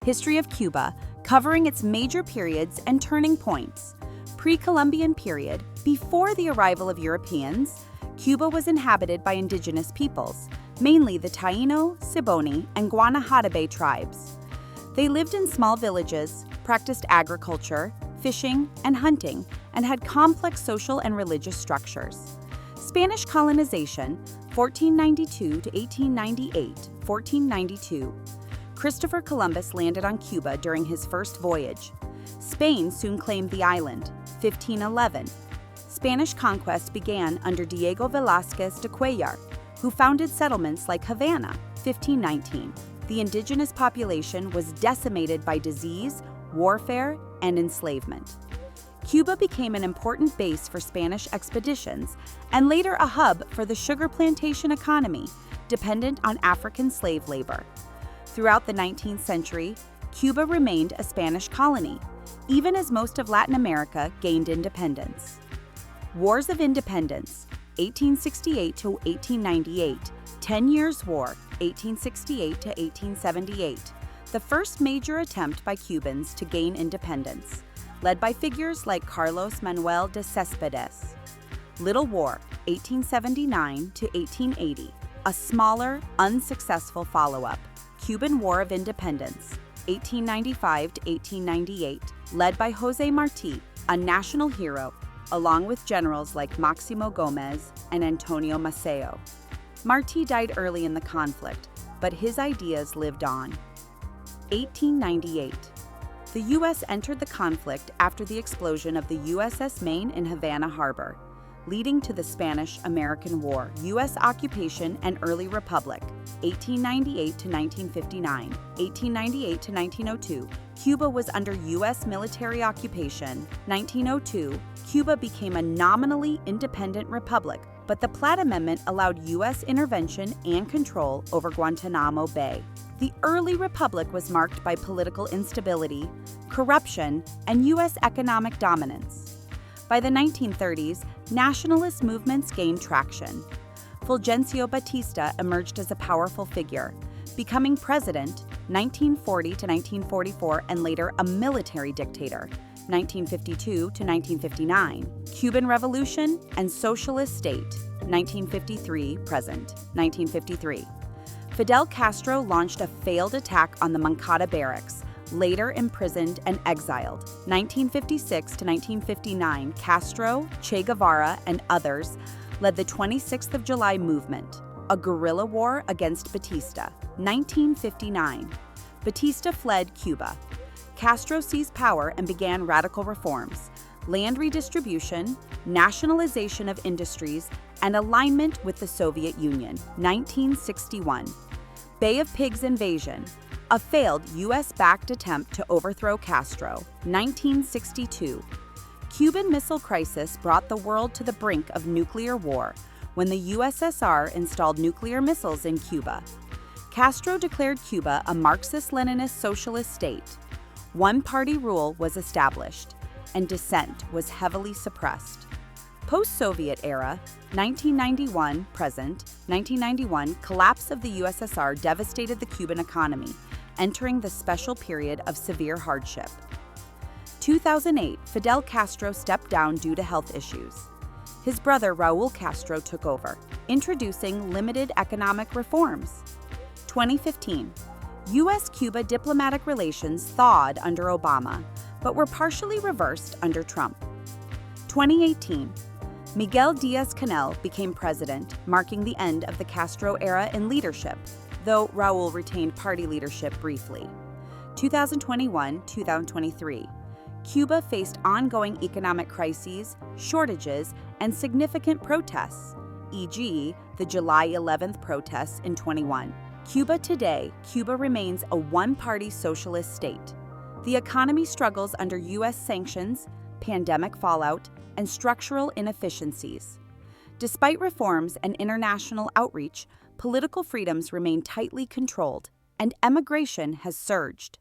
History of Cuba, covering its major periods and turning points. Pre-Columbian Period, before the arrival of Europeans, Cuba was inhabited by indigenous peoples, mainly the Taíno, Ciboney, and Guanahatabey tribes. They lived in small villages, practiced agriculture, fishing, and hunting, and had complex social and religious structures. Spanish colonization, 1492 to 1898, 1492. Christopher Columbus landed on Cuba during his first voyage. Spain soon claimed the island, 1511. Spanish conquest began under Diego Velázquez de Cuellar, who founded settlements like Havana, 1519. The indigenous population was decimated by disease, warfare, and enslavement. Cuba became an important base for Spanish expeditions and later a hub for the sugar plantation economy, dependent on African slave labor. Throughout the 19th century, Cuba remained a Spanish colony, even as most of Latin America gained independence. Wars of Independence, 1868 to 1898, 10 Years' War, 1868 to 1878, the first major attempt by Cubans to gain independence, led by figures like Carlos Manuel de Céspedes. Little War, 1879 to 1880, a smaller, unsuccessful follow-up. Cuban War of Independence, 1895 to 1898, led by José Martí, a national hero, along with generals like Máximo Gómez and Antonio Maceo. Martí died early in the conflict, but his ideas lived on. 1898. The U.S. entered the conflict after the explosion of the USS Maine in Havana Harbor, leading to the Spanish-American War, U.S. occupation, and early republic, 1898 to 1959, 1898 to 1902. Cuba was under U.S. military occupation. 1902, Cuba became a nominally independent republic, but the Platt Amendment allowed U.S. intervention and control over Guantanamo Bay. The early republic was marked by political instability, corruption, and U.S. economic dominance. By the 1930s, nationalist movements gained traction. Fulgencio Batista emerged as a powerful figure, becoming president 1940 to 1944 and later a military dictator 1952 to 1959. Cuban Revolution and Socialist State 1953 present 1953. Fidel Castro launched a failed attack on the Moncada barracks, later imprisoned and exiled. 1956 to 1959, Castro, Che Guevara, and others led the 26th of July movement, a guerrilla war against Batista. 1959, Batista fled Cuba. Castro seized power and began radical reforms, land redistribution, nationalization of industries, and alignment with the Soviet Union. 1961, Bay of Pigs invasion, a failed U.S.-backed attempt to overthrow Castro. 1962, Cuban Missile Crisis brought the world to the brink of nuclear war when the USSR installed nuclear missiles in Cuba. Castro declared Cuba a Marxist-Leninist socialist state. One-party rule was established, and dissent was heavily suppressed. Post-Soviet era, 1991 present, 1991 collapse of the USSR devastated the Cuban economy, entering the special period of severe hardship. 2008, Fidel Castro stepped down due to health issues. His brother Raúl Castro took over, introducing limited economic reforms. 2015, U.S.-Cuba diplomatic relations thawed under Obama, but were partially reversed under Trump. 2018, Miguel Díaz-Canel became president, marking the end of the Castro era in leadership, though Raúl retained party leadership briefly. 2021-2023, Cuba faced ongoing economic crises, shortages, and significant protests, e.g., the July 11th protests in 21. Cuba today, Cuba remains a one-party socialist state. The economy struggles under U.S. sanctions, pandemic fallout, and structural inefficiencies. Despite reforms and international outreach, political freedoms remain tightly controlled, and emigration has surged.